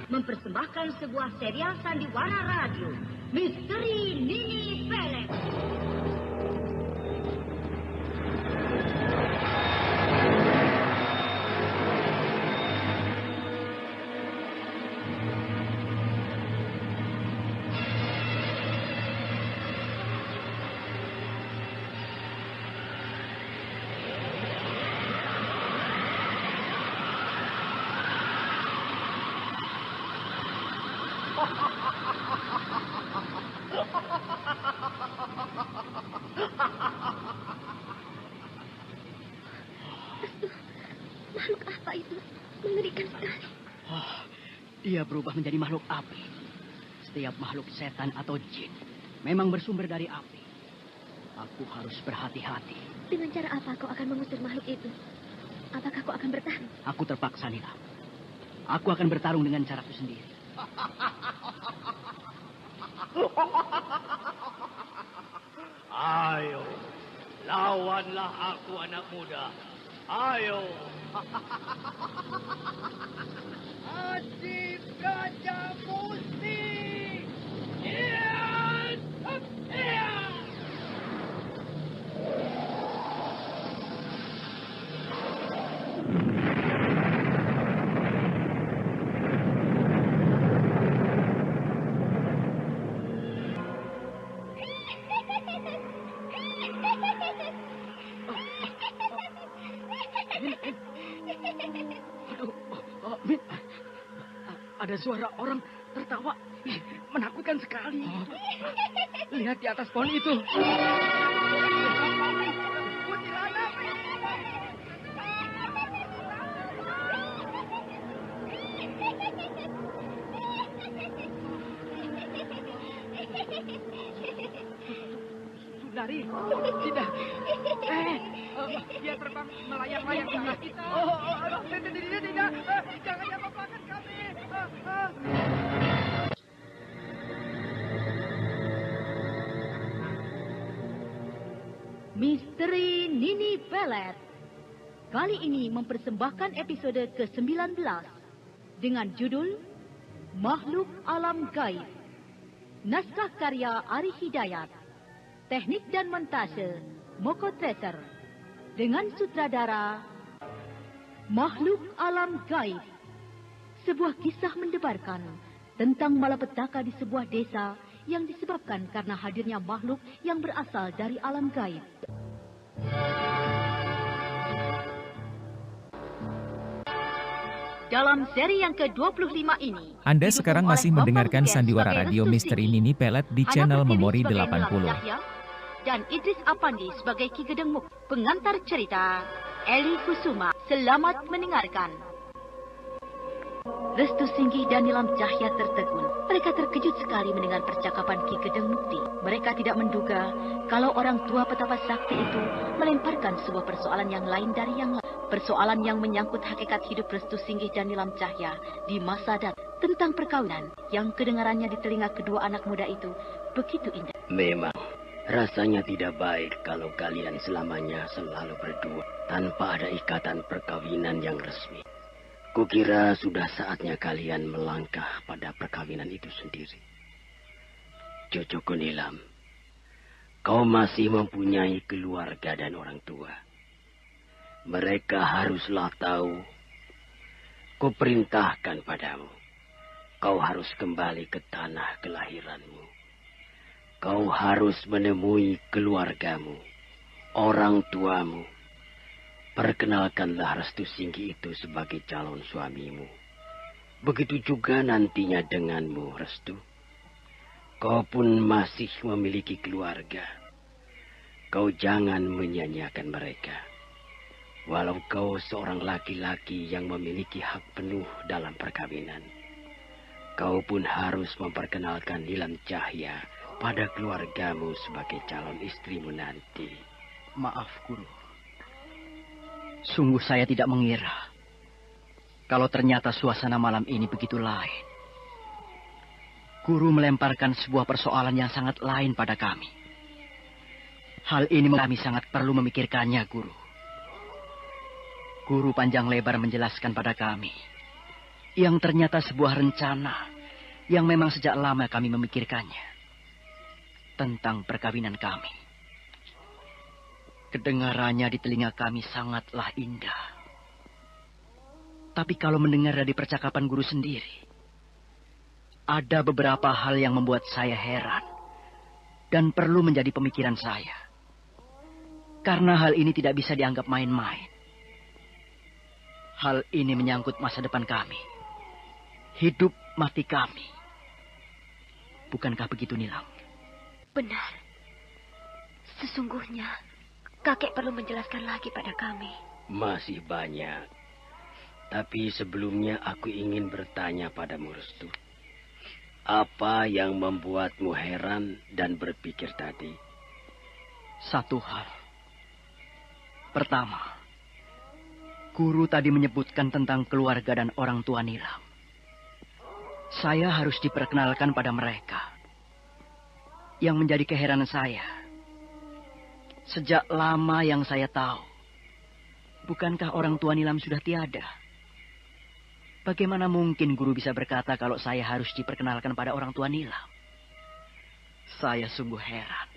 mempersembahkan sebuah serial sandiwara radio, Misteri Nini Pelet. Makhluk apa itu? Mengerikan sekali. Dia berubah menjadi makhluk api. Setiap makhluk setan atau jin memang bersumber dari api. Aku harus berhati-hati. Dengan cara apa kau akan mengusir makhluk itu? Apakah kau akan bertahan? Aku terpaksa, Nila. Aku akan bertarung dengan caraku sendiri. Ayo, lawanlah aku, anak muda. Ayo. Asyik Gajah Musti. Min, ada suara orang tertawa. Menakutkan sekali. Lihat di atas pohon itu. Sundari, tidak. Dia terbang melayang-layang ke arah kita. Tidak. Jangan apa-apakan kami. Misteri Nini Pelet. Kali ini mempersembahkan episode ke-19 dengan judul Makhluk Alam Gaib. Naskah karya Ari Hidayat. Teknik dan montase Moko Treasure. Dengan sutradara Makhluk Alam Gaib. Sebuah kisah mendebarkan tentang malapetaka di sebuah desa yang disebabkan karena hadirnya makhluk yang berasal dari alam gaib. Dalam seri yang ke-25 ini, Anda sekarang masih mendengarkan sandiwara radio Misteri Nini Pelet di channel Memori 80. Dan Idris Apandi sebagai Ki Gedeng Muk. Pengantar cerita, Eli Kusuma. Selamat mendengarkan. Restu Singgih dan Nilam Cahya tertegun. Mereka terkejut sekali mendengar percakapan Ki Gedeng Mukti. Mereka tidak menduga kalau orang tua petapa sakti itu melemparkan sebuah persoalan yang lain dari yang lain. Persoalan yang menyangkut hakikat hidup Restu Singgih dan Nilam Cahya di masa datang. Tentang perkawinan yang kedengarannya di telinga kedua anak muda itu begitu indah. Memang rasanya tidak baik kalau kalian selamanya selalu berdua tanpa ada ikatan perkawinan yang resmi. Kukira sudah saatnya kalian melangkah pada perkawinan itu sendiri. Cucuku Nilam, kau masih mempunyai keluarga dan orang tua. Mereka haruslah tahu. Kuperintahkan padamu, kau harus kembali ke tanah kelahiranmu. Kau harus menemui keluargamu, orang tuamu. Perkenalkanlah Restu Singgih itu sebagai calon suamimu. Begitu juga nantinya denganmu, Restu. Kau pun masih memiliki keluarga. Kau jangan menyanyiakan mereka. Walau kau seorang laki-laki yang memiliki hak penuh dalam perkawinan, kau pun harus memperkenalkan Nilam Cahya pada keluargamu sebagai calon istrimu nanti. Maaf, Guru. Sungguh saya tidak mengira kalau ternyata suasana malam ini begitu lain. Guru melemparkan sebuah persoalan yang sangat lain pada kami. Hal ini kami sangat perlu memikirkannya, Guru. Guru panjang lebar menjelaskan pada kami Yang ternyata sebuah rencana yang memang sejak lama kami memikirkannya. Tentang perkawinan kami. Kedengarannya di telinga kami sangatlah indah. Tapi kalau mendengar dari percakapan guru sendiri, ada beberapa hal yang membuat saya heran dan perlu menjadi pemikiran saya. Karena hal ini tidak bisa dianggap main-main. Hal ini menyangkut masa depan kami. Hidup mati kami. Bukankah begitu, Nilam? Benar. Sesungguhnya, kakek perlu menjelaskan lagi pada kami. Masih banyak. Tapi sebelumnya aku ingin bertanya padamu, Restu. Apa yang membuatmu heran dan berpikir tadi? Satu hal. Pertama, guru tadi menyebutkan tentang keluarga dan orang tua Nilam. Saya harus diperkenalkan pada mereka. Yang menjadi keheranan saya, sejak lama yang saya tahu, bukankah orang tua Nilam sudah tiada? Bagaimana mungkin guru bisa berkata kalau saya harus diperkenalkan pada orang tua Nilam? Saya sungguh heran.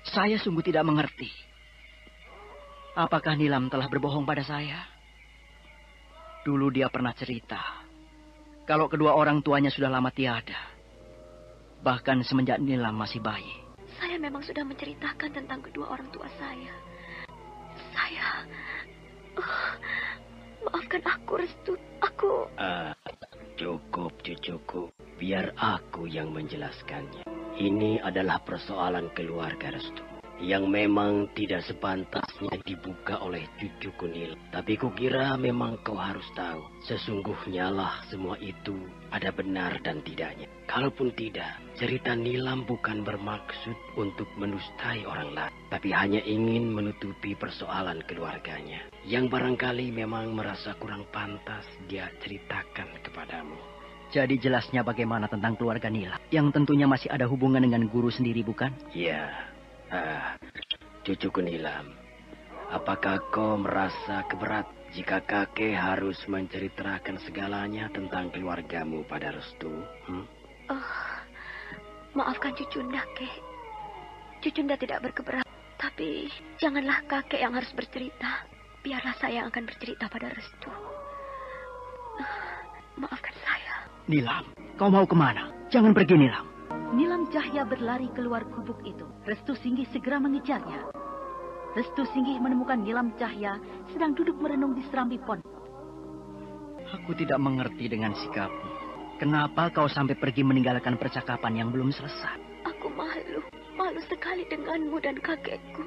Saya sungguh tidak mengerti. Apakah Nilam telah berbohong pada saya? Dulu dia pernah cerita kalau kedua orang tuanya sudah lama tiada. Bahkan semenjak Nilam masih bayi. Saya memang sudah menceritakan tentang kedua orang tua saya. Maafkan aku, Restu. Cukup, cucuku. Biar aku yang menjelaskannya. Ini adalah persoalan keluarga, Restu. Yang memang tidak sepantasnya dibuka oleh cucuku Nil. Tapi kukira memang kau harus tahu. Sesungguhnya lah semua itu ada benar dan tidaknya. Kalaupun tidak, cerita Nilam bukan bermaksud untuk menustai orang lain. Tapi hanya ingin menutupi persoalan keluarganya. Yang barangkali memang merasa kurang pantas dia ceritakan kepadamu. Jadi jelasnya bagaimana tentang keluarga Nilam. Yang tentunya masih ada hubungan dengan guru sendiri, bukan? Ya. Cucuku Nilam, apakah kau merasa keberat jika kakek harus menceritakan segalanya tentang keluargamu pada Restu? Maafkan Cucunda, Kek. Cucunda tidak berkeberatan. Tapi janganlah kakek yang harus bercerita. Biarlah saya yang akan bercerita pada Restu. Maafkan saya. Nilam, kau mau kemana? Jangan pergi, Nilam. Nilam Cahya berlari keluar gubuk itu. Restu Singgih segera mengejarnya. Restu Singgih menemukan Nilam Cahya sedang duduk merenung di serambi pohon. Aku tidak mengerti dengan sikapmu. Kenapa kau sampai pergi meninggalkan percakapan yang belum selesai? Aku malu. Malu sekali denganmu dan kakekku.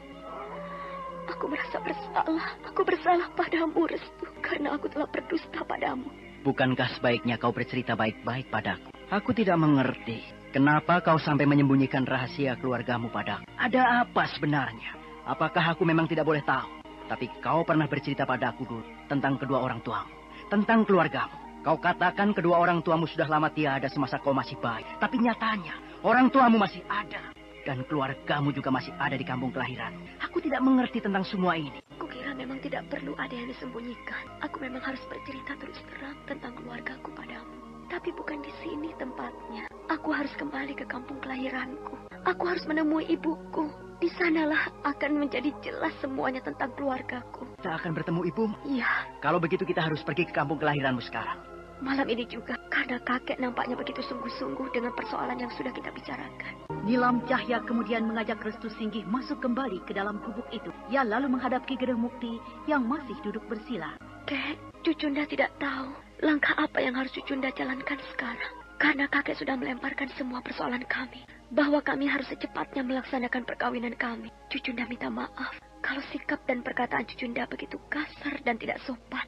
Aku merasa bersalah. Aku bersalah padamu, Restu. Karena aku telah berdusta padamu. Bukankah sebaiknya kau bercerita baik-baik padaku? Aku tidak mengerti. Kenapa kau sampai menyembunyikan rahasia keluargamu padaku? Ada apa sebenarnya? Apakah aku memang tidak boleh tahu? Tapi kau pernah bercerita padaku dulu tentang kedua orang tuamu. Tentang keluargamu. Kau katakan kedua orang tuamu sudah lama tiada semasa kau masih bayi. Tapi nyatanya orang tuamu masih ada. Dan keluargamu juga masih ada di kampung kelahiran. Aku tidak mengerti tentang semua ini. Kukira memang tidak perlu ada yang disembunyikan. Aku memang harus bercerita terus terang tentang keluargaku padamu. Tapi bukan di sini tempatnya. Aku harus kembali ke kampung kelahiranku. Aku harus menemui ibuku. Di sanalah akan menjadi jelas semuanya tentang keluargaku. Kita akan bertemu ibumu? Iya. Kalau begitu kita harus pergi ke kampung kelahiranmu sekarang. Malam ini juga. Karena kakek nampaknya begitu sungguh-sungguh dengan persoalan yang sudah kita bicarakan. Nilam Cahya kemudian mengajak Restu Singgih masuk kembali ke dalam gubuk itu. Ia lalu menghadap Ki Gedeng Mukti yang masih duduk bersila. Kek, Cucunda tidak tahu langkah apa yang harus Cucunda jalankan sekarang. Karena kakek sudah melemparkan semua persoalan kami. Bahwa kami harus secepatnya melaksanakan perkawinan kami. Cucunda minta maaf kalau sikap dan perkataan Cucunda begitu kasar dan tidak sopan.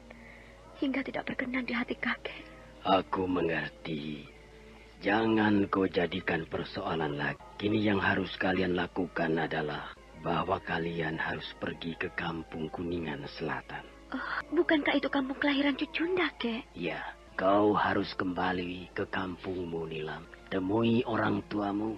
Hingga tidak berkenan di hati kakek. Aku mengerti. Jangan kau jadikan persoalan lagi. Kini yang harus kalian lakukan adalah bahwa kalian harus pergi ke kampung Kuningan Selatan. Bukankah itu kampung kelahiran Cucunda, Kek? Ya, kau harus kembali ke kampungmu, Nilam. Temui orang tuamu,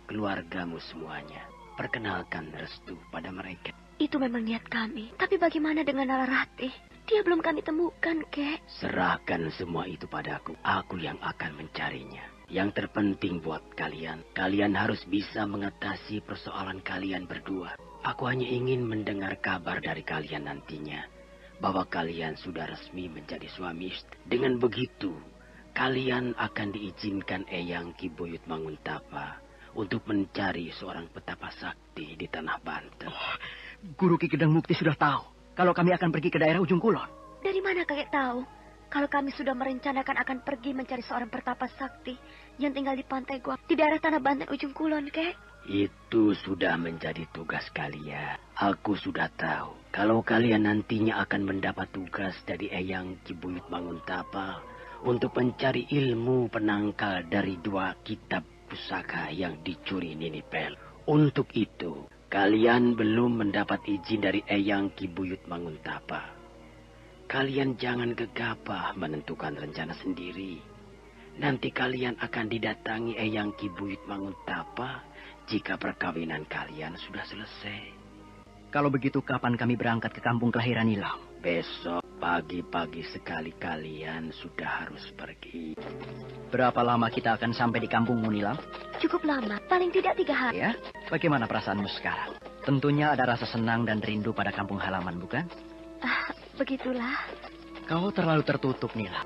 keluargamu semuanya. Perkenalkan Restu pada mereka. Itu memang niat kami. Tapi bagaimana dengan Lararati? Dia belum kami temukan, Kek. Serahkan semua itu padaku. Aku yang akan mencarinya. Yang terpenting buat kalian, kalian harus bisa mengatasi persoalan kalian berdua. Aku hanya ingin mendengar kabar dari kalian nantinya, bahwa kalian sudah resmi menjadi suami istri. Dengan begitu, kalian akan diizinkan Eyang Ki Buyut Manguntapa untuk mencari seorang petapa sakti di tanah Banten. Guru Ki Gedang Mukti sudah tahu kalau kami akan pergi ke daerah ujung kulon. Dari mana kakek tahu kalau kami sudah merencanakan akan pergi mencari seorang pertapa sakti yang tinggal di pantai Gua di daerah tanah Banten ujung kulon, Kek? Itu sudah menjadi tugas kalian. Aku sudah tahu kalau kalian nantinya akan mendapat tugas dari Eyang Ki Buyut Manguntapa untuk mencari ilmu penangkal dari 2 kitab pusaka yang dicuri Nini Pel. Untuk itu, kalian belum mendapat izin dari Eyang Ki Buyut Manguntapa. Kalian jangan gegabah menentukan rencana sendiri. Nanti kalian akan didatangi Eyang Ki Buyut Manguntapa jika perkawinan kalian sudah selesai. Kalau begitu, kapan kami berangkat ke kampung kelahiran Nilam? Besok pagi-pagi sekali kalian sudah harus pergi. Berapa lama kita akan sampai di kampungmu, Nilam? Cukup lama, paling tidak 3 hari. Ya, bagaimana perasaanmu sekarang? Tentunya ada rasa senang dan rindu pada kampung halaman, bukan? Begitulah. Kau terlalu tertutup, Nilam.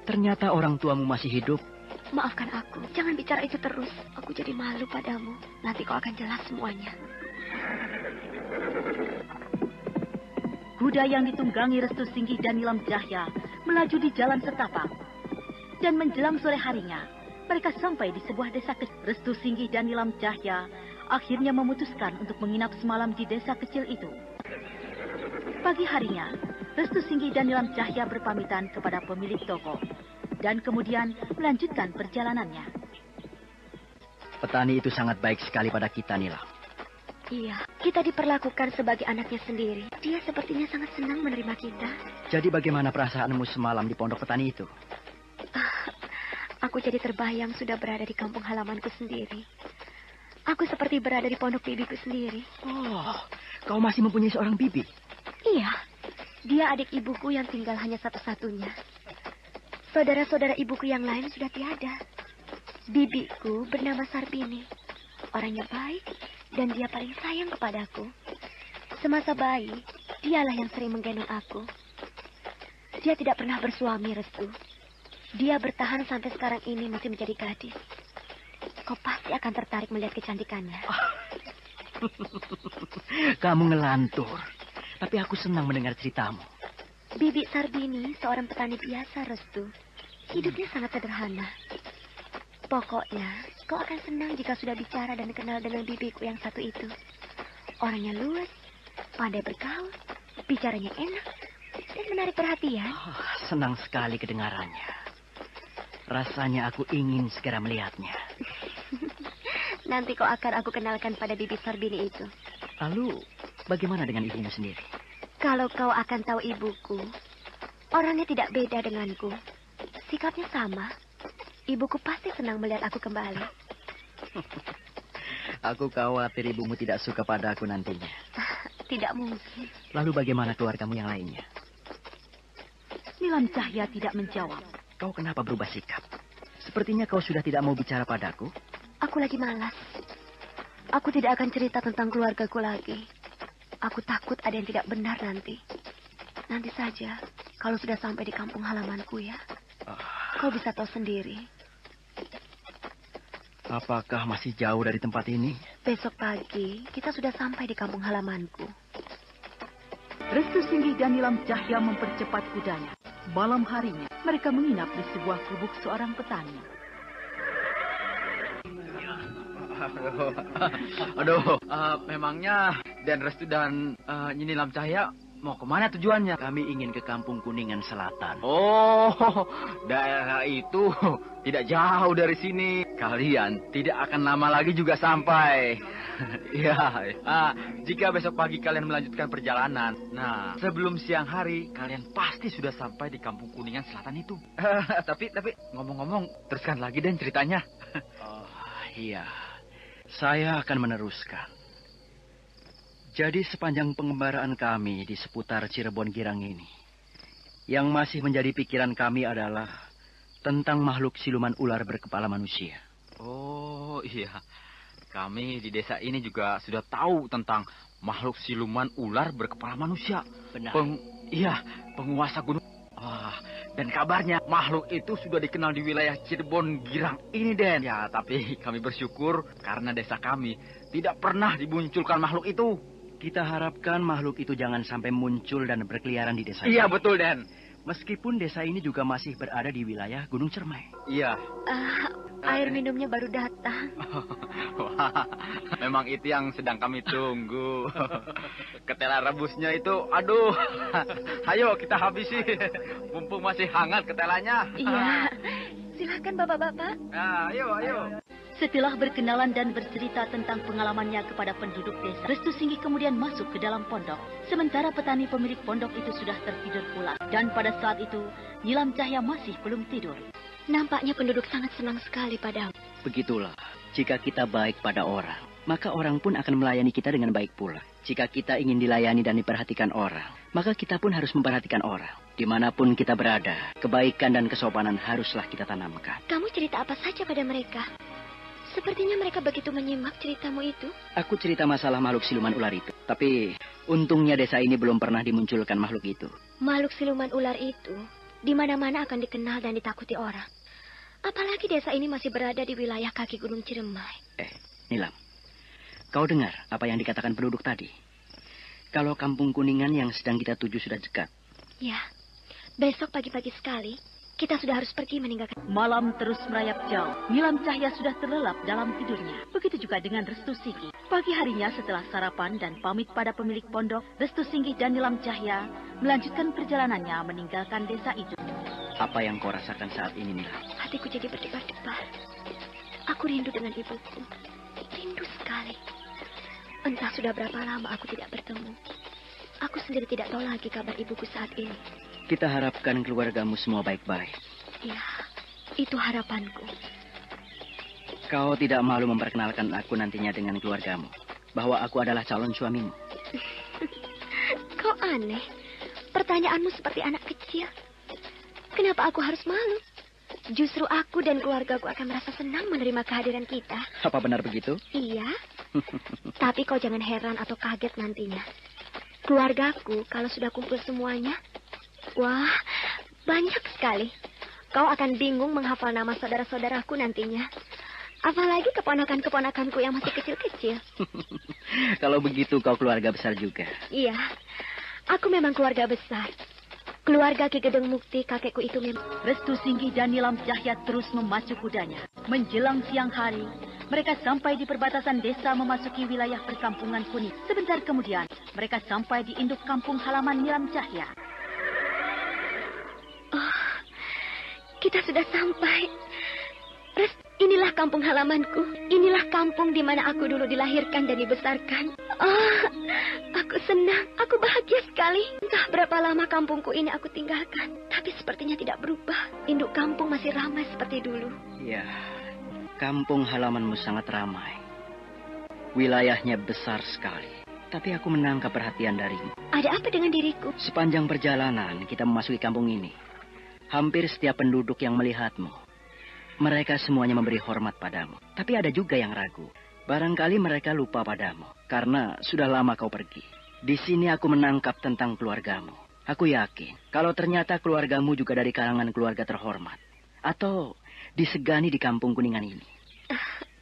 Ternyata orang tuamu masih hidup. Maafkan aku, jangan bicara itu terus. Aku jadi malu padamu. Nanti kau akan jelas semuanya. Kuda yang ditunggangi Restu Singgih dan Nilam Cahya melaju di jalan setapak. Dan menjelang sore harinya, mereka sampai di sebuah desa kecil. Restu Singgih dan Nilam Cahya akhirnya memutuskan untuk menginap semalam di desa kecil itu. Pagi harinya, Restu Singgih dan Nilam Cahya berpamitan kepada pemilik toko dan kemudian melanjutkan perjalanannya. Petani itu sangat baik sekali pada kita, Nilam. Iya, kita diperlakukan sebagai anaknya sendiri. Dia sepertinya sangat senang menerima kita. Jadi bagaimana perasaanmu semalam di pondok petani itu? Aku jadi terbayang sudah berada di kampung halamanku sendiri. Aku seperti berada di pondok bibiku sendiri. Oh, kau masih mempunyai seorang bibi? Iya, dia adik ibuku yang tinggal hanya satu-satunya. Saudara-saudara ibuku yang lain sudah tiada. Bibiku bernama Sarbini. Orangnya baik dan dia paling sayang kepadaku. Semasa bayi, dialah yang sering menggendong aku. Dia tidak pernah bersuami, Restu. Dia bertahan sampai sekarang ini masih menjadi gadis. Kau pasti akan tertarik melihat kecantikannya. Kamu ngelantur. Tapi aku senang mendengar ceritamu. Bibi Sarbini seorang petani biasa, Restu. Hidupnya sangat sederhana. Pokoknya, kau akan senang jika sudah bicara dan kenal dengan bibiku yang satu itu. Orangnya luas, pandai bergaul, bicaranya enak, dan menarik perhatian. Oh, senang sekali kedengarannya. Rasanya aku ingin segera melihatnya. Nanti kau akan aku kenalkan pada bibi Sarbini itu. Lalu, bagaimana dengan ibumu sendiri? Kalau kau akan tahu ibuku, orangnya tidak beda denganku. Sikapnya sama. Ibuku pasti senang melihat aku kembali. Aku khawatir ibumu tidak suka pada aku nantinya. Tidak mungkin. Lalu bagaimana keluargamu yang lainnya? Nilam Cahya tidak menjawab. Kau kenapa berubah sikap? Sepertinya kau sudah tidak mau bicara padaku. Aku lagi malas. Aku tidak akan cerita tentang keluargaku lagi. Aku takut ada yang tidak benar nanti. Nanti saja, kalau sudah sampai di kampung halamanku ya. Kau bisa tahu sendiri. Apakah masih jauh dari tempat ini? Besok pagi, kita sudah sampai di kampung halamanku. Restu Singgih dan Nilam Cahya mempercepat kudanya. Malam harinya, mereka menginap di sebuah gubuk seorang petani. Memangnya Dan Restu dan Nyi Nilam Cahya mau kemana tujuannya? Kami ingin ke Kampung Kuningan Selatan. Oh, daerah itu tidak jauh dari sini. Kalian tidak akan lama lagi juga sampai. Ya, jika besok pagi kalian melanjutkan perjalanan, nah sebelum siang hari kalian pasti sudah sampai di Kampung Kuningan Selatan itu. Tapi ngomong-ngomong, teruskan lagi dan ceritanya. Oh, iya. Saya akan meneruskan. Jadi sepanjang pengembaraan kami di seputar Cirebon Girang ini, Yang masih menjadi pikiran kami adalah tentang makhluk siluman ular berkepala manusia. Oh iya, kami di desa ini juga sudah tahu tentang makhluk siluman ular berkepala manusia. Benar. Iya, penguasa gunung. Wah, dan kabarnya makhluk itu sudah dikenal di wilayah Cirebon Girang ini, Den. Ya, tapi kami bersyukur karena desa kami tidak pernah dimunculkan makhluk itu. Kita harapkan makhluk itu jangan sampai muncul dan berkeliaran di desa Iya, ini. betul, Den. Meskipun desa ini juga masih berada di wilayah Gunung Cermai. Iya. Air minumnya baru datang. Wah, memang itu yang sedang kami tunggu. Ketela rebusnya itu, aduh. Ayo kita habisi. Mumpung masih hangat ketelanya. Iya. Silakan Bapak-bapak. Nah, ayo. Setelah berkenalan dan bercerita tentang pengalamannya kepada penduduk desa, Restu Singgi kemudian masuk ke dalam pondok. Sementara petani pemilik pondok itu sudah tertidur pulas. Dan pada saat itu, Nilam Cahya masih belum tidur. Nampaknya penduduk sangat senang sekali padamu. Begitulah, jika kita baik pada orang, maka orang pun akan melayani kita dengan baik pula. Jika kita ingin dilayani dan diperhatikan orang, maka kita pun harus memperhatikan orang. Dimanapun kita berada, kebaikan dan kesopanan haruslah kita tanamkan. Kamu cerita apa saja pada mereka? Sepertinya mereka begitu menyimak ceritamu itu. Aku cerita masalah makhluk siluman ular itu. Tapi untungnya desa ini belum pernah dimunculkan makhluk itu. Makhluk siluman ular itu di mana-mana akan dikenal dan ditakuti orang. Apalagi desa ini masih berada di wilayah kaki Gunung Ciremai. Nilam, kau dengar apa yang dikatakan penduduk tadi? Kalau kampung Kuningan yang sedang kita tuju sudah dekat. Ya, besok pagi-pagi sekali kita sudah harus pergi meninggalkan. Malam terus merayap jauh. Nilam Cahya sudah terlelap dalam tidurnya. Begitu juga dengan Restu Singgi. Pagi harinya setelah sarapan dan pamit pada pemilik pondok, Restu Singgi dan Nilam Cahya melanjutkan perjalanannya meninggalkan desa itu. Apa yang kau rasakan saat ini, Nilam? Hatiku jadi berdebar-debar. Aku rindu dengan ibuku. Rindu sekali. Entah sudah berapa lama aku tidak bertemu. Aku sendiri tidak tahu lagi kabar ibuku saat ini. Kita harapkan keluargamu semua baik-baik. Ya, itu harapanku. Kau tidak malu memperkenalkan aku nantinya dengan keluargamu? Bahwa aku adalah calon suamimu? Kau aneh. Pertanyaanmu seperti anak kecil. Kenapa aku harus malu? Justru aku dan keluargaku akan merasa senang menerima kehadiran kita. Apa benar begitu? Iya. Tapi kau jangan heran atau kaget nantinya. Keluargaku kalau sudah kumpul semuanya, wah, banyak sekali. Kau akan bingung menghafal nama saudara-saudaraku nantinya. Apalagi keponakan-keponakanku yang masih kecil-kecil. Kalau begitu kau keluarga besar juga. Iya, aku memang keluarga besar. Keluarga Ki Gedeng Mukti, kakekku itu memang. Restu Singgi dan Nilam Cahya terus memacu kudanya. Menjelang siang hari, mereka sampai di perbatasan desa memasuki wilayah perkampungan Kuning. Sebentar kemudian, mereka sampai di induk kampung halaman Nilam Cahya. Oh, kita sudah sampai. Inilah kampung halamanku. Inilah kampung di mana aku dulu dilahirkan dan dibesarkan. Oh, aku senang. Aku bahagia sekali. Entah berapa lama kampungku ini aku tinggalkan. Tapi sepertinya tidak berubah. Induk kampung masih ramai seperti dulu. Ya, kampung halamanmu sangat ramai. Wilayahnya besar sekali. Tapi aku menangkap perhatian darimu. Ada apa dengan diriku? Sepanjang perjalanan kita memasuki kampung ini, hampir setiap penduduk yang melihatmu, mereka semuanya memberi hormat padamu. Tapi ada juga yang ragu. Barangkali mereka lupa padamu karena sudah lama kau pergi. Di sini aku menangkap tentang keluargamu. Aku yakin kalau ternyata keluargamu juga dari kalangan keluarga terhormat. Atau disegani di kampung Kuningan ini.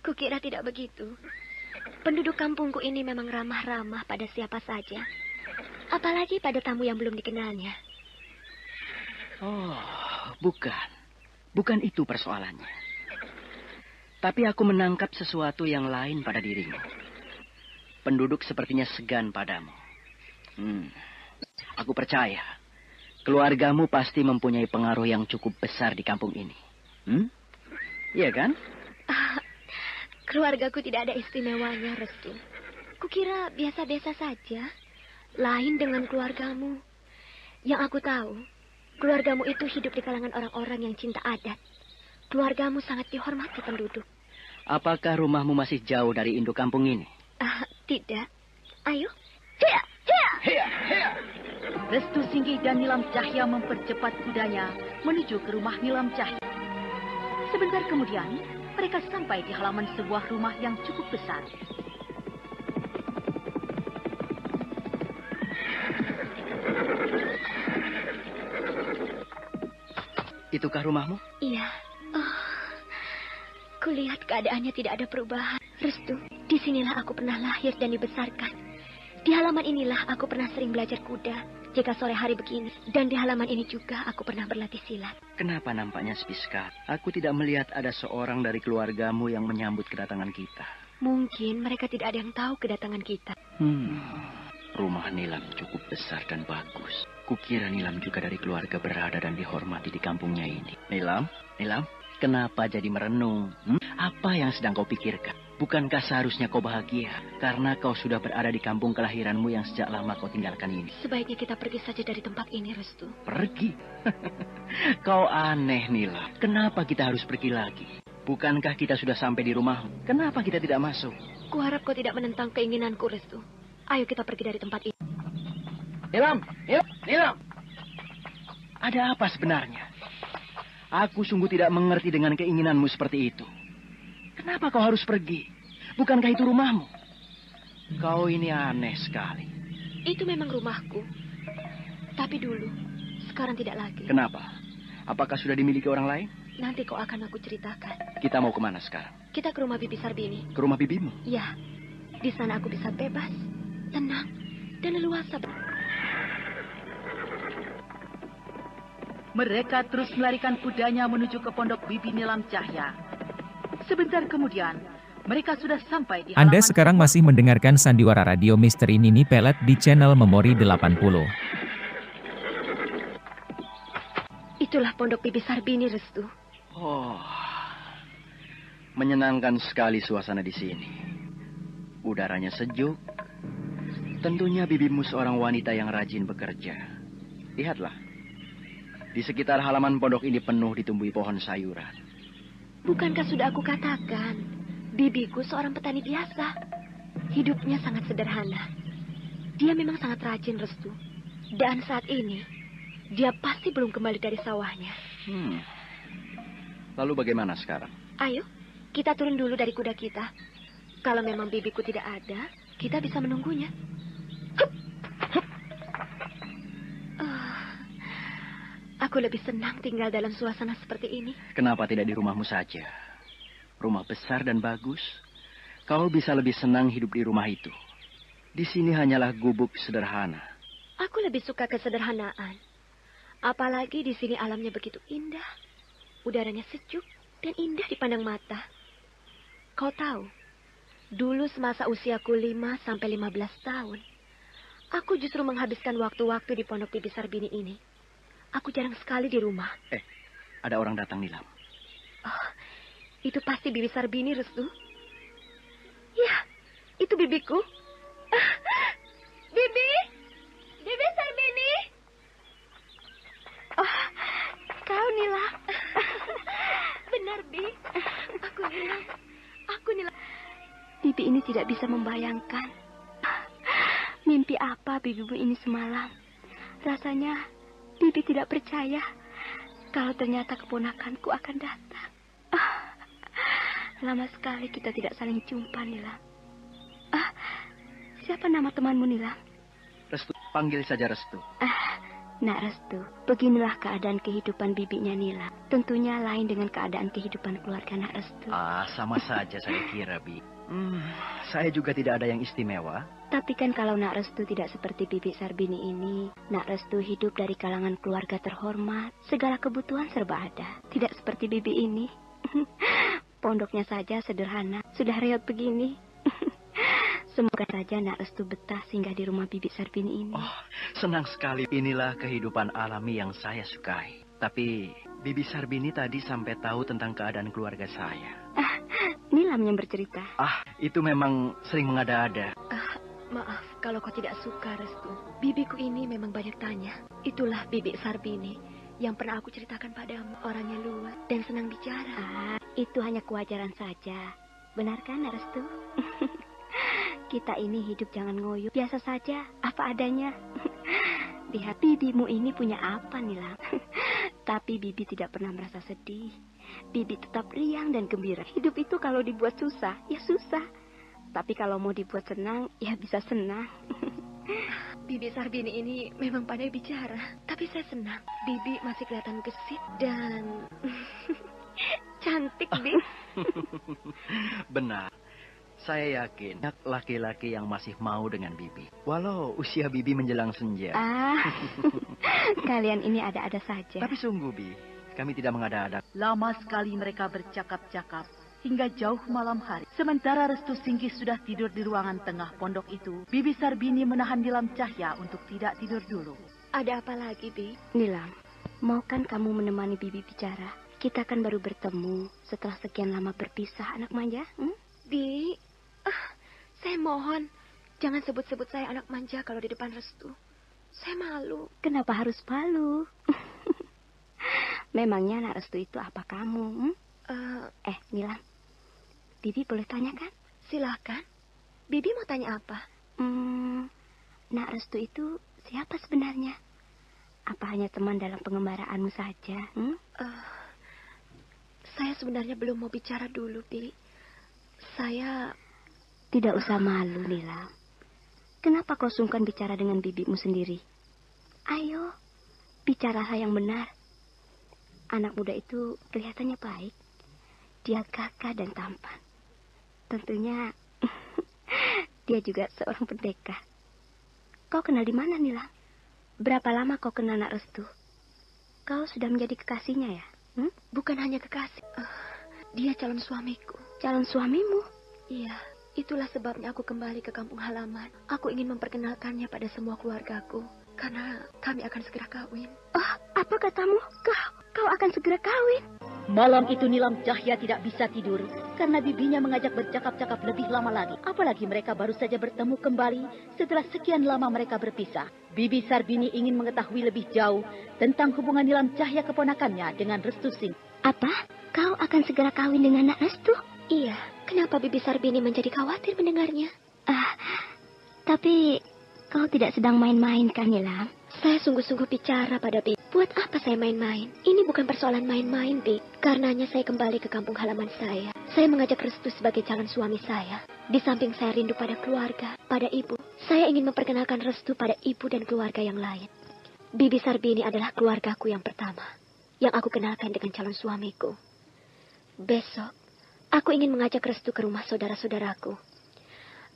Kukira tidak begitu. Penduduk kampungku ini memang ramah-ramah pada siapa saja. Apalagi pada tamu yang belum dikenalnya. Oh, bukan. Bukan itu persoalannya. Tapi aku menangkap sesuatu yang lain pada dirimu. Penduduk sepertinya segan padamu. Aku percaya keluargamu pasti mempunyai pengaruh yang cukup besar di kampung ini. Iya kan? Keluargaku tidak ada istimewanya, Restu. Kukira biasa-biasa saja. Lain dengan keluargamu. Yang aku tahu, keluargamu itu hidup di kalangan orang-orang yang cinta adat. Keluargamu sangat dihormati penduduk. Apakah rumahmu masih jauh dari induk kampung ini? Tidak. Ayo. Hiya, hiya. Restu Singgih dan Nilam Cahya mempercepat kudanya menuju ke rumah Nilam Cahya. Sebentar kemudian, mereka sampai di halaman sebuah rumah yang cukup besar. Itukah rumahmu? Iya. Oh, kulihat keadaannya tidak ada perubahan. Restu, disinilah aku pernah lahir dan dibesarkan. Di halaman inilah aku pernah sering belajar kuda jika sore hari begini. Dan di halaman ini juga aku pernah berlatih silat. Kenapa nampaknya sepi sekali? Aku tidak melihat ada seorang dari keluargamu yang menyambut kedatangan kita. Mungkin mereka tidak ada yang tahu kedatangan kita. Rumah Nilam cukup besar dan bagus. Kukira Nilam juga dari keluarga berada dan dihormati di kampungnya ini. Nilam, kenapa jadi merenung? Apa yang sedang kau pikirkan? Bukankah seharusnya kau bahagia karena kau sudah berada di kampung kelahiranmu yang sejak lama kau tinggalkan ini? Sebaiknya kita pergi saja dari tempat ini, Restu. Pergi? Kau aneh, Nilam. Kenapa kita harus pergi lagi? Bukankah kita sudah sampai di rumahmu? Kenapa kita tidak masuk? Kuharap kau tidak menentang keinginanku, Restu. Ayo kita pergi dari tempat ini. Nilam! Ada apa sebenarnya? Aku sungguh tidak mengerti dengan keinginanmu seperti itu. Kenapa kau harus pergi? Bukankah itu rumahmu? Kau ini aneh sekali. Itu memang rumahku. Tapi dulu, sekarang tidak lagi. Kenapa? Apakah sudah dimiliki orang lain? Nanti kau akan aku ceritakan. Kita mau kemana sekarang? Kita ke rumah Bibi Sarbini. Ke rumah bibimu? Ya, di sana aku bisa bebas, tenang, dan leluasa. Mereka terus melarikan kudanya menuju ke pondok Bibi Nilam Cahya. Sebentar kemudian, mereka sudah sampai di halaman... Anda sekarang masih mendengarkan Sandiwara Radio Misteri Nini Pelet di channel Memori 80. Itulah pondok Bibi Sarbini, Restu. Oh, menyenangkan sekali suasana di sini. Udaranya sejuk. Tentunya bibimu seorang wanita yang rajin bekerja. Lihatlah. Di sekitar halaman pondok ini penuh ditumbuhi pohon sayuran. Bukankah sudah aku katakan, bibiku seorang petani biasa. Hidupnya sangat sederhana. Dia memang sangat rajin, Restu. Dan saat ini, dia pasti belum kembali dari sawahnya. Lalu bagaimana sekarang? Ayo, kita turun dulu dari kuda kita. Kalau memang bibiku tidak ada, kita bisa menunggunya. Aku lebih senang tinggal dalam suasana seperti ini. Kenapa tidak di rumahmu saja? Rumah besar dan bagus. Kau bisa lebih senang hidup di rumah itu. Di sini hanyalah gubuk sederhana. Aku lebih suka kesederhanaan. Apalagi di sini alamnya begitu indah. Udaranya sejuk dan indah dipandang mata. Kau tahu, dulu semasa usiaku 5 sampai 15 tahun, aku justru menghabiskan waktu-waktu di pondok Bibi Sarbini ini. Aku jarang sekali di rumah. Ada orang datang, Nilam. Oh, itu pasti Bibi Sarbini, Restu. Ya, itu bibiku. Bibi Sarbini. Oh, kau Nila. Benar, Bi. Aku Nila. Bibi ini tidak bisa membayangkan mimpi apa bibimu ini semalam. Rasanya Bibi tidak percaya kalau ternyata keponakanku akan datang. Lama sekali kita tidak saling jumpa, Nila. Siapa nama temanmu, Nila? Restu, panggil saja Restu. Nak Restu, beginilah keadaan kehidupan bibinya Nila. Tentunya lain dengan keadaan kehidupan keluarga Nak Restu. Sama saja saya kira, Bi. Saya juga tidak ada yang istimewa. Tapi kan kalau Nak Restu tidak seperti Bibi Sarbini ini, Nak Restu hidup dari kalangan keluarga terhormat. Segala kebutuhan serba ada. Tidak seperti Bibi ini. Pondoknya saja sederhana. Sudah reot begini. Semoga saja Nak Restu betah singgah di rumah Bibi Sarbini ini. Oh, senang sekali. Inilah kehidupan alami yang saya sukai. Tapi Bibi Sarbini tadi sampai tahu tentang keadaan keluarga saya. Nilam yang bercerita. Itu memang sering mengada-ada. Maaf kalau kau tidak suka, Restu. Bibiku ini memang banyak tanya. Itulah Bibi Sarbini yang pernah aku ceritakan padamu. Orangnya luas dan senang bicara. Itu hanya kewajaran saja. Benar kan, Restu? Kita ini hidup jangan ngoyo. Biasa saja, apa adanya. Lihat, Bibimu ini punya apa, Nilam? Tapi Bibi tidak pernah merasa sedih. Bibi tetap riang dan gembira. Hidup itu kalau dibuat susah, ya susah. Tapi kalau mau dibuat senang, ya bisa senang. Bibi Sarbini ini memang pandai bicara. Tapi saya senang. Bibi masih kelihatan gesit dan cantik, Bi. Benar. Saya yakin banyak laki-laki yang masih mau dengan Bibi. Walau usia Bibi menjelang senja. Kalian ini ada-ada saja. Tapi sungguh, Bi, kami tidak mengada-ada. Lama sekali mereka bercakap-cakap hingga jauh malam hari. Sementara Restu Singkih sudah tidur di ruangan tengah pondok itu, Bibi Sarbini menahan Nilam Cahya untuk tidak tidur dulu. Ada apa lagi, Bi? Nilam, mau kan kamu menemani Bibi bicara? Kita kan baru bertemu setelah sekian lama berpisah, anak manja. Bi, saya mohon, jangan sebut-sebut saya anak manja kalau di depan Restu. Saya malu. Kenapa harus malu? Memangnya anak Restu itu apa kamu? Nilam, Bibi boleh tanya kan? Silahkan. Bibi mau tanya apa? Nak Restu itu siapa sebenarnya? Apa hanya teman dalam pengembaraanmu saja? Saya sebenarnya belum mau bicara dulu, Bi. Saya... Tidak usah malu, Nilam. Kenapa kau sungkan bicara dengan bibimu sendiri? Ayo, bicaralah yang benar. Anak muda itu kelihatannya baik. Dia gagah dan tampan. Tentunya dia juga seorang pendekar. Kau kenal di mana, Nilam? Berapa lama kau kenal Nak Restu? Kau sudah menjadi kekasihnya ya? Bukan hanya kekasih. Dia calon suamiku. Calon suamimu? Iya. Itulah sebabnya aku kembali ke kampung halaman. Aku ingin memperkenalkannya pada semua keluargaku. Karena kami akan segera kawin. Apa katamu? Kau akan segera kawin? Malam itu Nilam Cahya tidak bisa tidur karena bibinya mengajak bercakap-cakap lebih lama lagi. Apalagi mereka baru saja bertemu kembali setelah sekian lama mereka berpisah. Bibi Sarbini ingin mengetahui lebih jauh tentang hubungan Nilam Cahya keponakannya dengan Restu Singkih. Apa? Kau akan segera kawin dengan Nak Restu? Iya. Kenapa Bibi Sarbini menjadi khawatir mendengarnya? Tapi kau tidak sedang main-main kan, Nilam? Saya sungguh-sungguh bicara pada Bibi. Buat apa saya main-main? Ini bukan persoalan main-main, Bi. Karenanya saya kembali ke kampung halaman saya. Saya mengajak Restu sebagai calon suami saya. Di samping saya rindu pada keluarga, pada ibu. Saya ingin memperkenalkan Restu pada ibu dan keluarga yang lain. Bibi Sarbini adalah keluargaku yang pertama, yang aku kenalkan dengan calon suamiku. Besok, aku ingin mengajak Restu ke rumah saudara-saudaraku.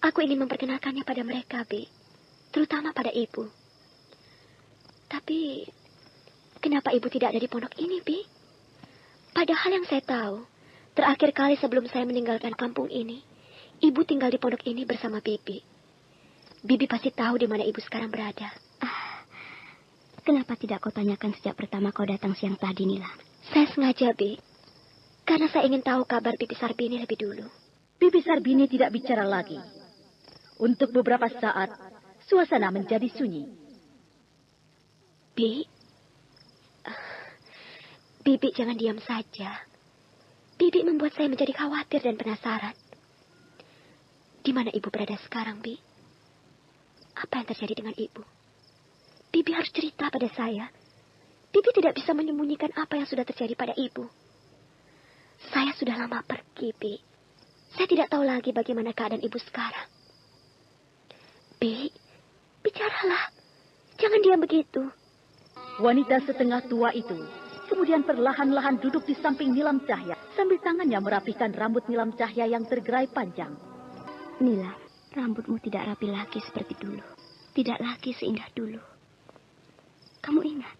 Aku ingin memperkenalkannya pada mereka, Bi. Terutama pada ibu. Tapi, kenapa ibu tidak ada di pondok ini, Bi? Padahal yang saya tahu, terakhir kali sebelum saya meninggalkan kampung ini, ibu tinggal di pondok ini bersama Bibi. Bibi pasti tahu di mana ibu sekarang berada. Kenapa tidak kau tanyakan sejak pertama kau datang siang tadi, Nila? Saya sengaja, Bi. Karena saya ingin tahu kabar Bibi Sarbini lebih dulu. Bibi Sarbini tidak bicara lagi. Untuk beberapa saat, suasana menjadi sunyi. Bibi jangan diam saja. Bibi membuat saya menjadi khawatir dan penasaran. Di mana ibu berada sekarang, Bi? Apa yang terjadi dengan ibu? Bibi harus cerita pada saya. Bibi tidak bisa menyembunyikan apa yang sudah terjadi pada ibu. Saya sudah lama pergi, Bi. Saya tidak tahu lagi bagaimana keadaan ibu sekarang. Bi, bicaralah. Jangan diam begitu. Wanita setengah tua itu kemudian perlahan-lahan duduk di samping Nilam Cahya sambil tangannya merapikan rambut Nilam Cahya yang tergerai panjang. Nilam, rambutmu tidak rapi lagi seperti dulu. Tidak lagi seindah dulu. Kamu ingat?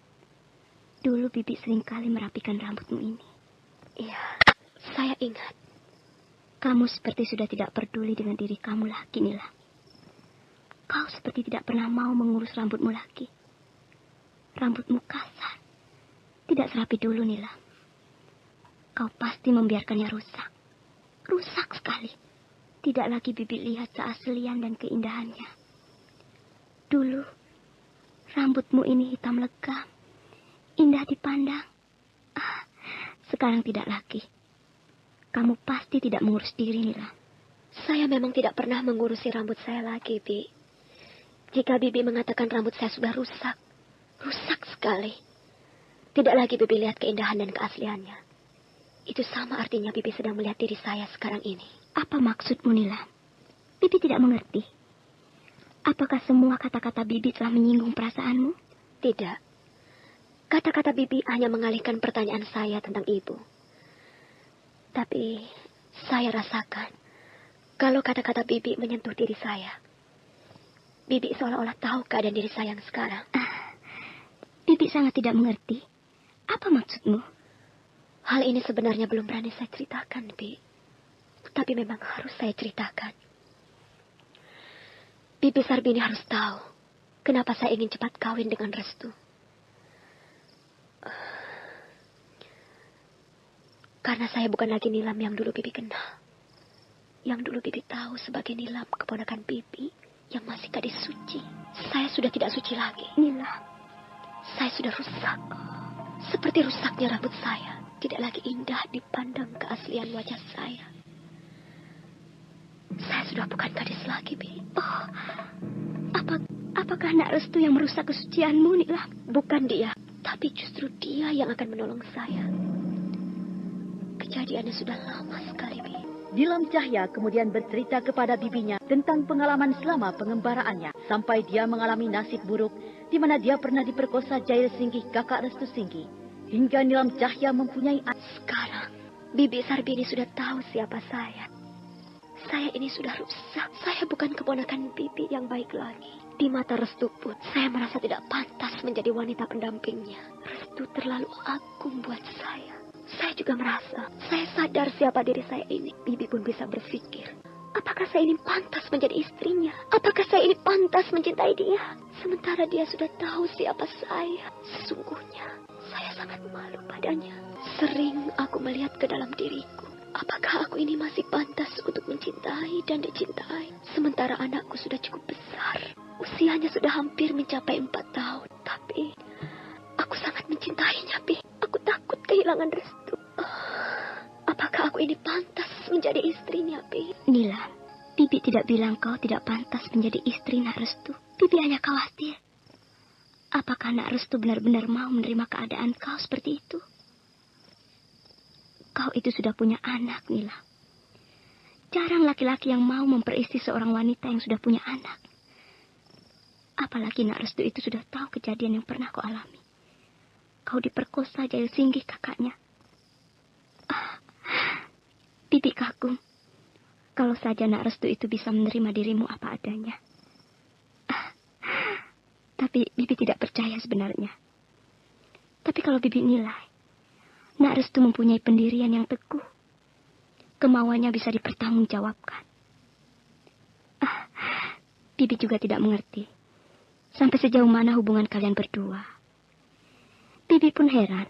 Dulu Bibi seringkali merapikan rambutmu ini. Iya, saya ingat. Kamu seperti sudah tidak peduli dengan diri kamu lagi, Nilam. Kau seperti tidak pernah mau mengurus rambutmu lagi. Rambutmu kasar. Tidak serapi dulu, Nila. Kau pasti membiarkannya rusak. Rusak sekali. Tidak lagi Bibi lihat keaslian dan keindahannya. Dulu, rambutmu ini hitam legam. Indah dipandang. Sekarang tidak lagi. Kamu pasti tidak mengurus diri, Nila. Saya memang tidak pernah mengurusi rambut saya lagi, Bi. Jika Bibi mengatakan rambut saya sudah rusak, sekali. Tidak lagi Bibi lihat keindahan dan keasliannya. Itu sama artinya Bibi sedang melihat diri saya sekarang ini. Apa maksudmu, Nilam? Bibi tidak mengerti. Apakah semua kata-kata Bibi telah menyinggung perasaanmu? Tidak. Kata-kata Bibi hanya mengalihkan pertanyaan saya tentang ibu. Tapi saya rasakan kalau kata-kata Bibi menyentuh diri saya. Bibi seolah-olah tahu keadaan diri saya yang sekarang. Bibi sangat tidak mengerti. Apa maksudmu? Hal ini sebenarnya belum berani saya ceritakan, Bi. Tapi memang harus saya ceritakan. Bibi Sarbini harus tahu kenapa saya ingin cepat kawin dengan Restu. Karena saya bukan lagi Nilam yang dulu Bibi kenal. Yang dulu Bibi tahu sebagai Nilam, keponakan Bibi yang masih gadis suci. Saya sudah tidak suci lagi. Nilam, saya sudah rusak. Seperti rusaknya rambut saya. Tidak lagi indah dipandang keaslian wajah saya. Saya sudah bukan gadis lagi, Bi. Oh, apakah Nak Restu yang merusak kesucianmu, Nilam? Bukan dia, tapi justru dia yang akan menolong saya. Kejadiannya sudah lama sekali, Bi. Nilam Cahya kemudian bercerita kepada bibinya tentang pengalaman selama pengembaraannya. Sampai dia mengalami nasib buruk di mana dia pernah diperkosa Jail Singgih, kakak Restu Singgih. Hingga Nilam Cahya mempunyai anak. Sekarang, Bibi Sarbini sudah tahu siapa saya. Saya ini sudah rusak. Saya bukan keponakan Bibi yang baik lagi. Di mata Restu pun, saya merasa tidak pantas menjadi wanita pendampingnya. Restu terlalu agung buat saya. Saya juga merasa, saya sadar siapa diri saya ini. Bibi pun bisa berpikir, apakah saya ini pantas menjadi istrinya? Apakah saya ini pantas mencintai dia? Sementara dia sudah tahu siapa saya. Sesungguhnya, saya sangat malu padanya. Sering aku melihat ke dalam diriku. Apakah aku ini masih pantas untuk mencintai dan dicintai? Sementara anakku sudah cukup besar. Usianya sudah hampir mencapai 4 tahun. Tapi, aku sangat mencintainya, Bi. Aku takut kehilangan Restu. Apakah aku ini pantas menjadi istrinya, Bi? Nilam, Bibi tidak bilang kau tidak pantas menjadi istri Nak Restu. Bibi hanya khawatir. Apakah Nak Restu benar-benar mau menerima keadaan kau seperti itu? Kau itu sudah punya anak, Nilam. Jarang laki-laki yang mau memperistri seorang wanita yang sudah punya anak. Apalagi Nak Restu itu sudah tahu kejadian yang pernah kau alami. Kau diperkosa Jail Singgih kakaknya. Bibi kagum. Kalau saja Nak Restu itu bisa menerima dirimu apa adanya. Tapi Bibi tidak percaya sebenarnya. Tapi kalau Bibi nilai, Nak Restu mempunyai pendirian yang teguh. Kemauannya bisa dipertanggungjawabkan. Bibi juga tidak mengerti sampai sejauh mana hubungan kalian berdua. Bibi pun heran.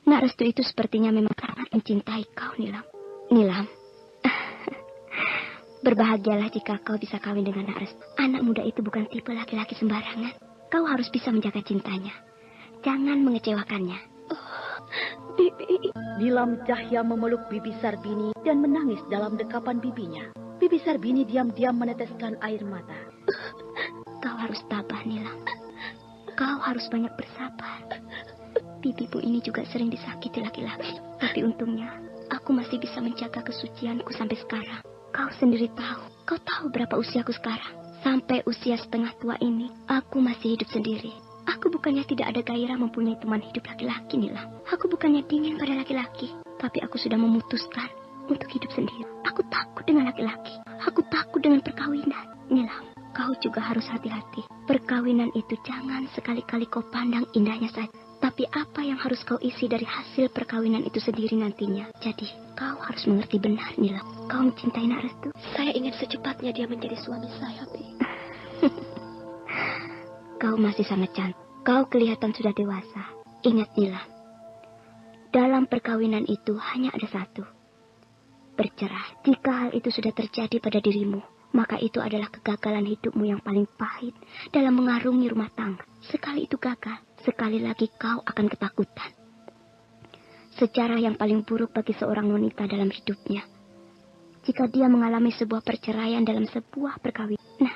Nak Restu itu sepertinya memang sangat mencintai kau, Nilam. Nilam. Berbahagialah jika kau bisa kawin dengan Nak Restu. Anak muda itu bukan tipe laki-laki sembarangan. Kau harus bisa menjaga cintanya. Jangan mengecewakannya. Bibi. Nilam Cahya memeluk Bibi Sarbini dan menangis dalam dekapan bibinya. Bibi Sarbini diam-diam meneteskan air mata. Kau harus tabah, Nilam. Kau harus banyak bersabar. Bibimu ini juga sering disakiti laki-laki. Tapi untungnya, aku masih bisa menjaga kesucianku sampai sekarang. Kau sendiri tahu. Kau tahu berapa usiaku sekarang. Sampai usia setengah tua ini, aku masih hidup sendiri. Aku bukannya tidak ada gairah mempunyai teman hidup laki-laki, Nilam. Aku bukannya dingin pada laki-laki. Tapi aku sudah memutuskan untuk hidup sendiri. Aku takut dengan laki-laki. Aku takut dengan perkawinan. Nilam, kau juga harus hati-hati. Perkawinan itu jangan sekali-kali kau pandang indahnya saja. Tapi apa yang harus kau isi dari hasil perkawinan itu sendiri nantinya. Jadi, kau harus mengerti benar, Nilam. Kau mencintai Nak Restu. Saya ingin secepatnya dia menjadi suami saya, Bi. Kau masih sangat cantik. Kau kelihatan sudah dewasa. Ingat, Nilam. Dalam perkawinan itu hanya ada satu. Bercerai. Jika hal itu sudah terjadi pada dirimu, maka itu adalah kegagalan hidupmu yang paling pahit dalam mengarungi rumah tangga. Sekali itu gagal, sekali lagi kau akan ketakutan. Sejarah yang paling buruk bagi seorang wanita dalam hidupnya, jika dia mengalami sebuah perceraian dalam sebuah perkawinan. Nah,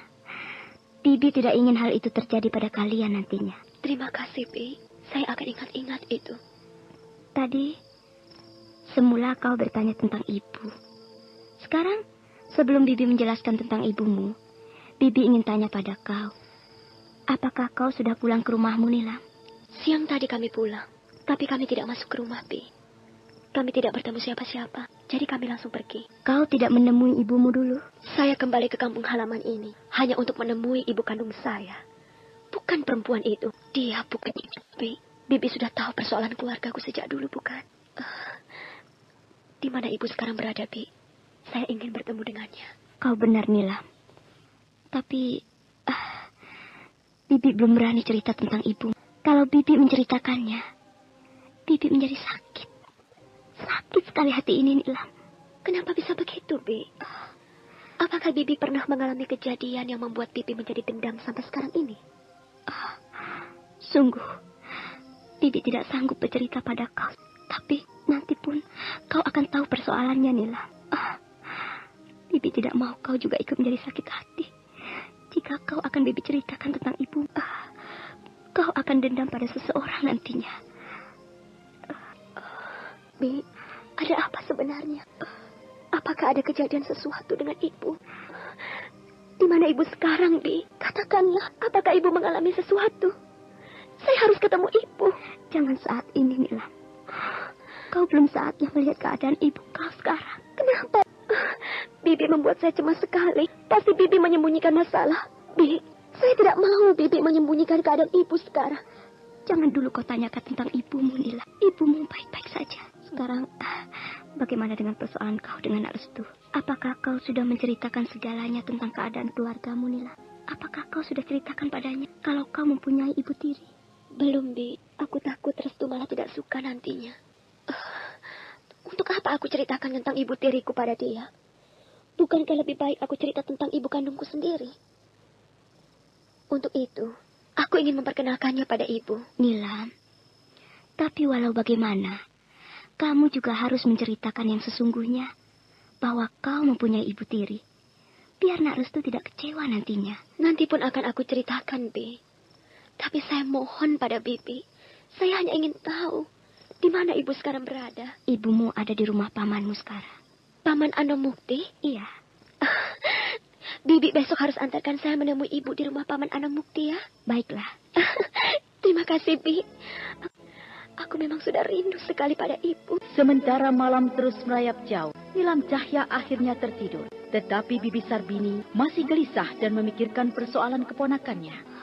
Bibi tidak ingin hal itu terjadi pada kalian nantinya. Terima kasih, Bi. Saya akan ingat-ingat itu. Tadi, semula kau bertanya tentang ibu. Sekarang, sebelum Bibi menjelaskan tentang ibumu, Bibi ingin tanya pada kau. Apakah kau sudah pulang ke rumahmu, Nilam? Siang tadi kami pulang, tapi kami tidak masuk ke rumah, Bi. Kami tidak bertemu siapa-siapa, jadi kami langsung pergi. Kau tidak menemui ibumu dulu? Saya kembali ke kampung halaman ini hanya untuk menemui ibu kandung saya. Bukan perempuan itu. Dia bukan ibu, Bi. Bibi sudah tahu persoalan keluargaku sejak dulu, bukan? Di mana ibu sekarang berada, Bi? Saya ingin bertemu dengannya. Kau benar, Nilam. Tapi, Bibi belum berani cerita tentang ibu. Kalau Bibi menceritakannya, Bibi menjadi sakit. Sakit sekali hati ini, Nilam. Kenapa bisa begitu, Bi? Apakah Bibi pernah mengalami kejadian yang membuat Bibi menjadi dendam sampai sekarang ini? Sungguh, Bibi tidak sanggup bercerita pada kau. Tapi nanti pun kau akan tahu persoalannya, Nilam. Bibi tidak mau kau juga ikut menjadi sakit hati. Jika kau akan Bibi ceritakan tentang ibu, kau akan dendam pada seseorang nantinya. Bi, ada apa sebenarnya? Apakah ada kejadian sesuatu dengan ibu? Di mana ibu sekarang, Bi? Katakanlah, apakah ibu mengalami sesuatu? Saya harus ketemu ibu. Jangan saat ini, Nilam. Kau belum saatnya melihat keadaan ibu kau sekarang. Kenapa? Bibi membuat saya cemas sekali. Pasti Bibi menyembunyikan masalah. Bi, saya tidak mau Bibi menyembunyikan keadaan ibu sekarang. Jangan dulu kau tanyakan tentang ibumu, Nila. Ibumu baik-baik saja. Sekarang, bagaimana dengan persoalan kau dengan Restu? Apakah kau sudah menceritakan segalanya tentang keadaan keluargamu, Nila? Apakah kau sudah ceritakan padanya kalau kau mempunyai ibu tiri? Belum, Bi. Aku takut Restu malah tidak suka nantinya. Untuk apa aku ceritakan tentang ibu tiriku pada dia? Bukankah lebih baik aku cerita tentang ibu kandungku sendiri? Untuk itu, aku ingin memperkenalkannya pada ibu. Nilam, tapi walau bagaimana, kamu juga harus menceritakan yang sesungguhnya. Bahwa kau mempunyai ibu tiri. Biar Nak Restu tidak kecewa nantinya. Nanti pun akan aku ceritakan, Bi. Tapi saya mohon pada Bibi. Saya hanya ingin tahu di mana ibu sekarang berada. Ibumu ada di rumah pamanmu sekarang. Paman Anomukti? Iya. Bibi besok harus antarkan saya menemui ibu di rumah Paman Anomukti ya. Baiklah. Terima kasih, Bi. Aku memang sudah rindu sekali pada ibu. Sementara malam terus merayap jauh, Nilam Cahya akhirnya tertidur. Tetapi Bibi Sarbini masih gelisah dan memikirkan persoalan keponakannya.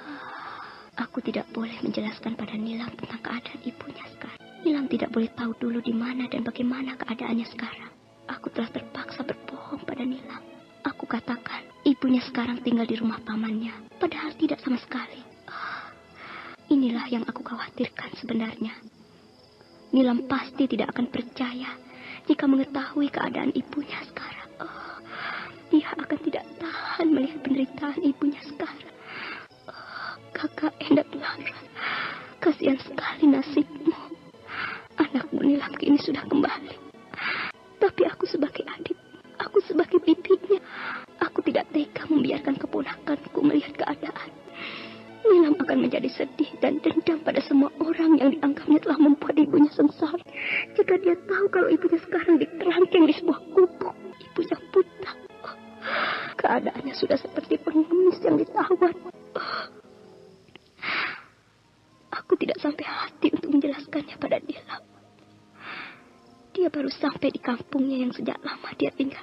Aku tidak boleh menjelaskan pada Nilam tentang keadaan ibunya sekarang. Nilam tidak boleh tahu dulu di mana dan bagaimana keadaannya sekarang. Aku telah terpaksa berbohong pada Nilam. Aku katakan, ibunya sekarang tinggal di rumah pamannya. Padahal tidak sama sekali. Inilah yang aku khawatirkan sebenarnya. Nilam pasti tidak akan percaya jika mengetahui keadaan ibunya sekarang. Dia akan tidak tahan melihat penderitaan ibunya sekarang. Kakak Endak Laran, kasihan sekali nasibmu. Anakmu Nilam kini sudah kembali. Tapi aku sebagai adik, aku sebagai bibinya, aku tidak tega membiarkan keponakanku melihat keadaan. Nilam akan menjadi sedih dan dendam pada semua orang yang dianggapnya telah membuat ibunya sengsara. Jika dia tahu kalau ibunya sekarang dikerangkeng di sebuah gubuk, ibunya buta. Keadaannya sudah seperti pengemis yang ditawan. Aku tidak sampai hati untuk menjelaskannya pada Nilam. Dia baru sampai di kampungnya yang sejak lama dia tinggal.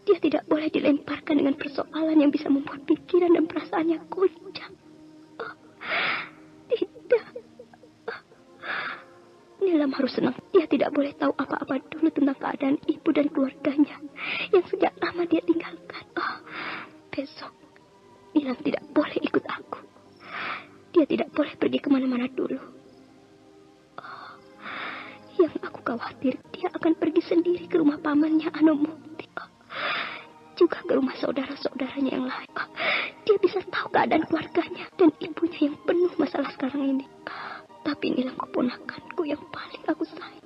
Dia tidak boleh dilemparkan dengan persoalan yang bisa membuat pikiran dan perasaannya goncang. Tidak. Nilam harus senang. Dia tidak boleh tahu apa-apa dulu tentang keadaan ibu dan keluarganya yang sejak lama dia tinggalkan. Besok, Nilam tidak boleh ikut aku. Dia tidak boleh pergi kemana-mana dulu. Yang aku khawatir, dia akan pergi sendiri ke rumah pamannya Anomukti. Juga ke rumah saudara-saudaranya yang lain. Dia bisa tahu keadaan keluarganya dan ibunya yang penuh masalah sekarang ini. Tapi Nilam keponakanku yang paling aku sayang.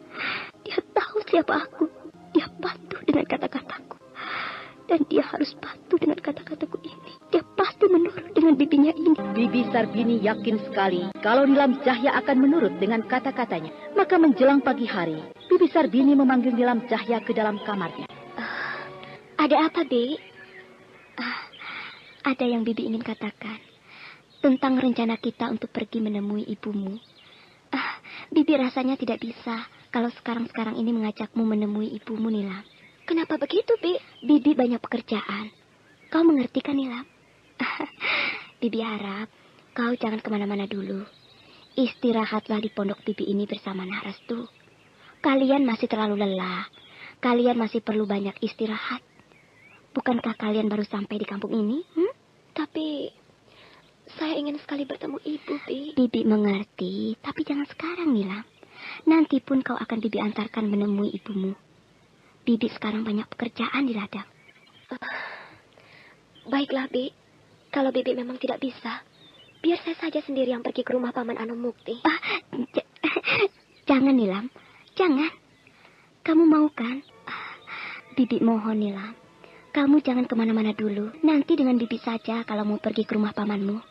Dia tahu siapa aku. Dia patuh dengan kata-kataku. Dan dia harus patuh dengan kata-kataku ini. Dia pasti menurut dengan bibinya ini. Bibi Sarbini yakin sekali kalau Nilam Cahya akan menurut dengan kata-katanya. Maka menjelang pagi hari, Bibi Sarbini memanggil Nilam Cahya ke dalam kamarnya. Ada apa, Bi? Ada yang Bibi ingin katakan tentang rencana kita untuk pergi menemui ibumu. Bibi rasanya tidak bisa kalau sekarang-sekarang ini mengajakmu menemui ibumu, Nilam. Kenapa begitu, Bi? Bibi banyak pekerjaan. Kau mengerti kan, Nilam? Bibi harap kau jangan kemana-mana dulu. Istirahatlah di pondok Bibi ini bersama Nak Restu. Kalian masih terlalu lelah. Kalian masih perlu banyak istirahat. Bukankah kalian baru sampai di kampung ini? Tapi saya ingin sekali bertemu ibu, Bi. Bibi mengerti, tapi jangan sekarang, Nilam. Nanti pun kau akan Bibi antarkan menemui ibumu. Bibi sekarang banyak pekerjaan di ladang. Baiklah, Bi. Kalau Bibi memang tidak bisa, biar saya saja sendiri yang pergi ke rumah Paman Anomukti. Jangan, Nilam. Jangan. Kamu mau kan? Bibi mohon, Nilam. Kamu jangan kemana-mana dulu. Nanti dengan Bibi saja kalau mau pergi ke rumah pamanmu.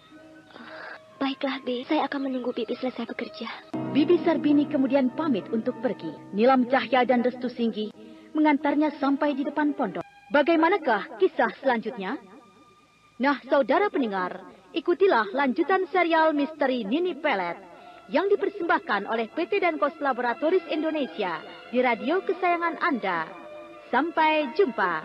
Baiklah, Bi. Saya akan menunggu Bibi selesai bekerja. Bibi Sarbini kemudian pamit untuk pergi. Nilam Cahya dan Restu Singgi mengantarnya sampai di depan pondok. Bagaimanakah kisah selanjutnya? Nah, saudara pendengar, ikutilah lanjutan serial Misteri Nini Pelet yang dipersembahkan oleh PT Dankos Laboratoris Indonesia di radio kesayangan Anda. Sampai jumpa.